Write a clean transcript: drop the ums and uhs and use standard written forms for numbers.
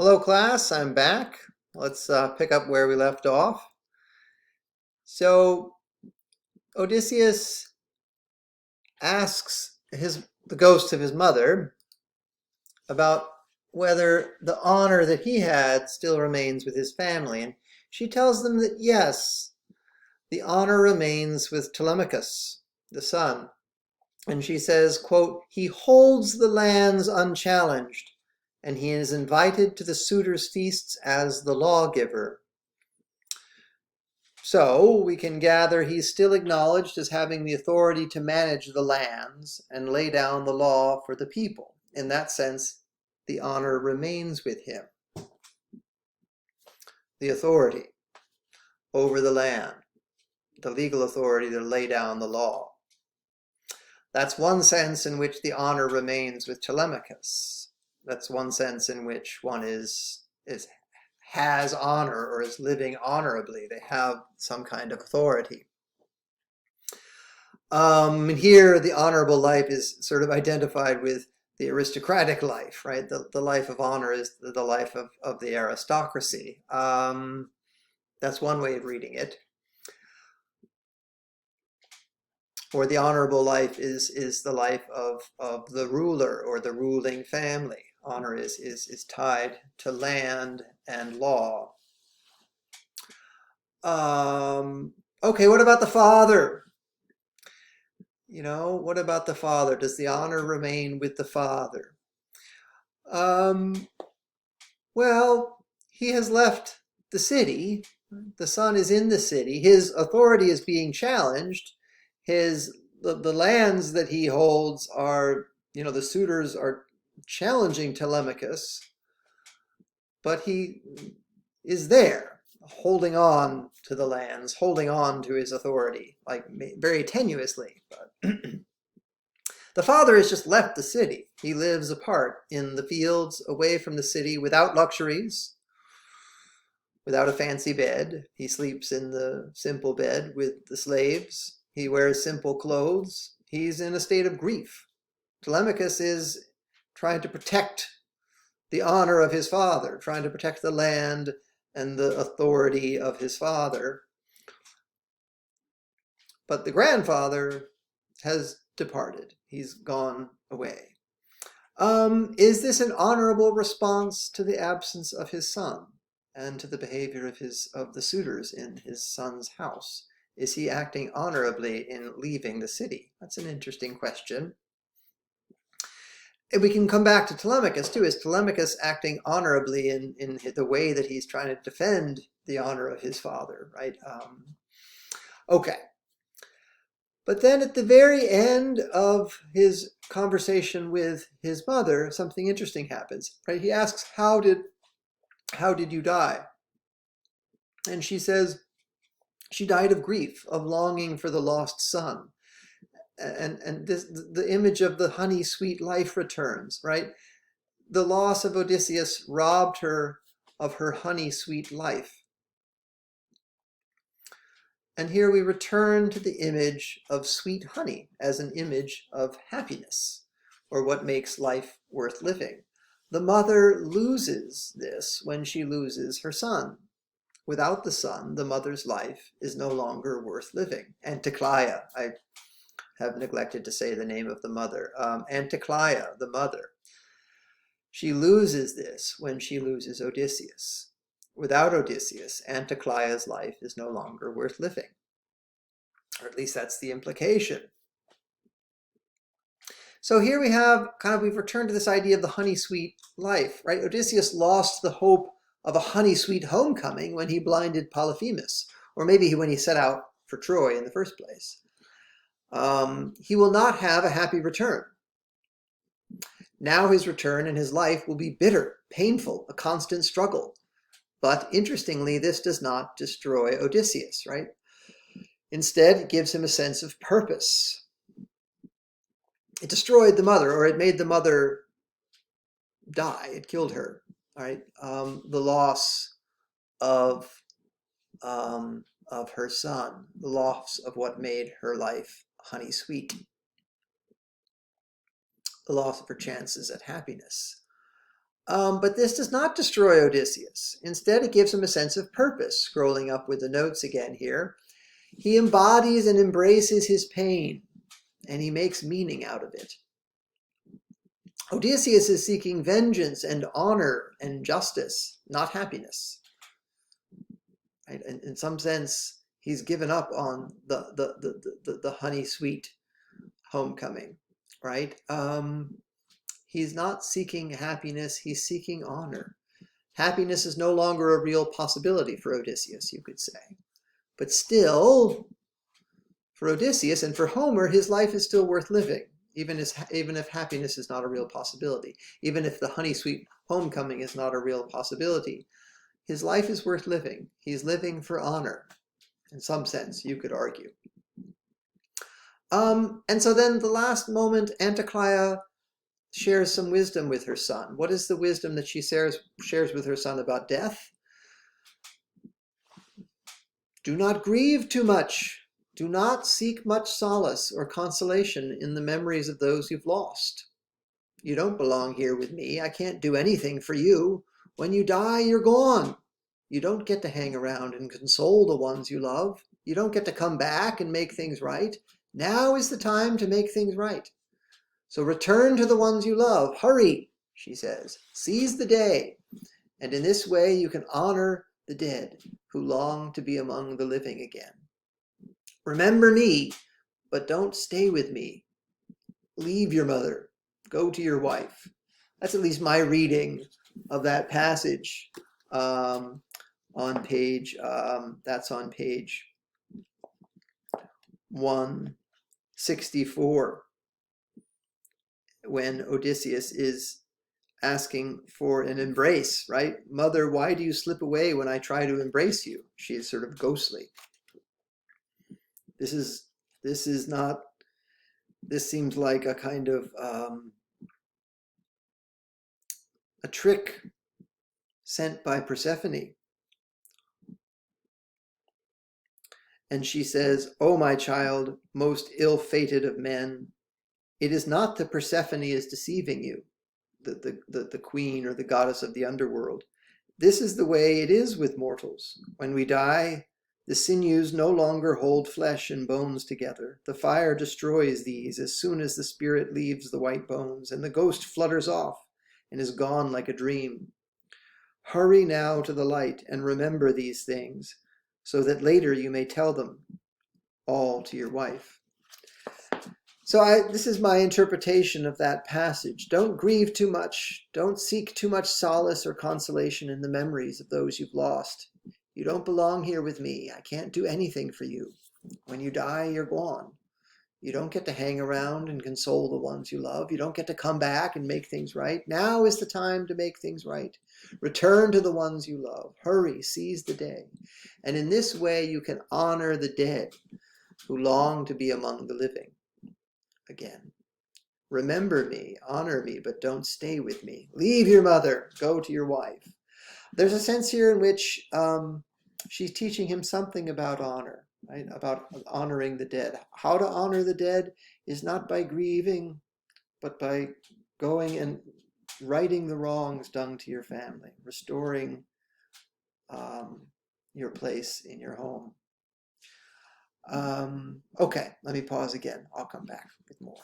Hello class, I'm back. Let's pick up where we left off. So Odysseus asks the ghost of his mother about whether the honor that he had still remains with his family. And she tells them that yes, the honor remains with Telemachus, the son. And she says, quote, "He holds the lands unchallenged, and he is invited to the suitors' feasts as the lawgiver." So we can gather he's still acknowledged as having the authority to manage the lands and lay down the law for the people. In that sense, the honor remains with him. The authority over the land, the legal authority to lay down the law. That's one sense in which the honor remains with Telemachus. That's one sense in which one has honor or is living honorably. They have some kind of authority. Here, the honorable life is sort of identified with the aristocratic life, right? The life of honor is the life of the aristocracy. That's one way of reading it. Or the honorable life is the life of the ruler or the ruling family. Honor is tied to land and law. Okay, what about the father? What about the father? Does the honor remain with the father? Well, he has left the city. The son is in the city. His authority is being challenged. The lands that he holds are, the suitors are challenging Telemachus, but he is there, holding on to the lands, holding on to his authority, like very tenuously. But the father has just left the city. He lives apart in the fields, away from the city, without luxuries, without a fancy bed. He sleeps in the simple bed with the slaves. He wears simple clothes. He's in a state of grief. Telemachus is trying to protect the honor of his father, trying to protect the land and the authority of his father. But the grandfather has departed. He's gone away. Is this an honorable response to the absence of his son and to the behavior of the suitors in his son's house? Is he acting honorably in leaving the city? That's an interesting question. And we can come back to Telemachus too. Is Telemachus acting honorably in the way that he's trying to defend the honor of his father, right? Okay. But then at the very end of his conversation with his mother, something interesting happens, right? He asks, how did you die? And she says, she died of grief, of longing for the lost son. And the image of the honey sweet life returns, right? The loss of Odysseus robbed her of her honey sweet life. And here we return to the image of sweet honey as an image of happiness, or what makes life worth living. The mother loses this when she loses her son. Without the son, the mother's life is no longer worth living. Anticleia, I have neglected to say the name of the mother. Anticleia, the mother. She loses this when she loses Odysseus. Without Odysseus, Anticleia's life is no longer worth living. Or at least that's the implication. So here we have we've returned to this idea of the honey sweet life, right? Odysseus lost the hope of a honey sweet homecoming when he blinded Polyphemus, or maybe when he set out for Troy in the first place. He will not have a happy return. Now his return and his life will be bitter, painful, a constant struggle. But interestingly, this does not destroy Odysseus, right? Instead, it gives him a sense of purpose. It destroyed the mother, or it made the mother die. It killed her, right? The loss of her son, the loss of what made her life honey sweet, the loss of her chances at happiness. But this does not destroy Odysseus. Instead, it gives him a sense of purpose. Scrolling up with the notes again here. He embodies and embraces his pain, and he makes meaning out of it. Odysseus is seeking vengeance and honor and justice, not happiness. Right? In some sense, he's given up on the honey sweet homecoming, right? He's not seeking happiness, he's seeking honor. Happiness is no longer a real possibility for Odysseus, you could say. But still, for Odysseus and for Homer, his life is still worth living, even if happiness is not a real possibility, even if the honey sweet homecoming is not a real possibility. His life is worth living. He's living for honor, in some sense, you could argue. And so then the last moment, Anticlea shares some wisdom with her son. What is the wisdom that she shares with her son about death? Do not grieve too much. Do not seek much solace or consolation in the memories of those you've lost. You don't belong here with me. I can't do anything for you. When you die, you're gone. You don't get to hang around and console the ones you love. You don't get to come back and make things right. Now is the time to make things right. So return to the ones you love. Hurry, she says. Seize the day. And in this way you can honor the dead who long to be among the living again. Remember me, but don't stay with me. Leave your mother. Go to your wife. That's at least my reading of that passage on page, that's on page 164, when Odysseus is asking for an embrace, right? Mother, why do you slip away when I try to embrace you? She is sort of ghostly. This seems like a kind of a trick sent by Persephone. And she says, "Oh, my child, most ill-fated of men, it is not that Persephone is deceiving you, the queen or the goddess of the underworld. This is the way it is with mortals. When we die, the sinews no longer hold flesh and bones together. The fire destroys these as soon as the spirit leaves the white bones, and the ghost flutters off and is gone like a dream. Hurry now to the light and remember these things, so that later you may tell them all to your wife." So this is my interpretation of that passage. Don't grieve too much. Don't seek too much solace or consolation in the memories of those you've lost. You don't belong here with me. I can't do anything for you. When you die, you're gone. You don't get to hang around and console the ones you love. You don't get to come back and make things right. Now is the time to make things right. Return to the ones you love. Hurry, seize the day. And in this way, you can honor the dead who long to be among the living again. Remember me, honor me, but don't stay with me. Leave your mother, go to your wife. There's a sense here in which she's teaching him something about honor, right? About honoring the dead. How to honor the dead is not by grieving, but by going and righting the wrongs done to your family, restoring your place in your home. Okay, let me pause again. I'll come back with more.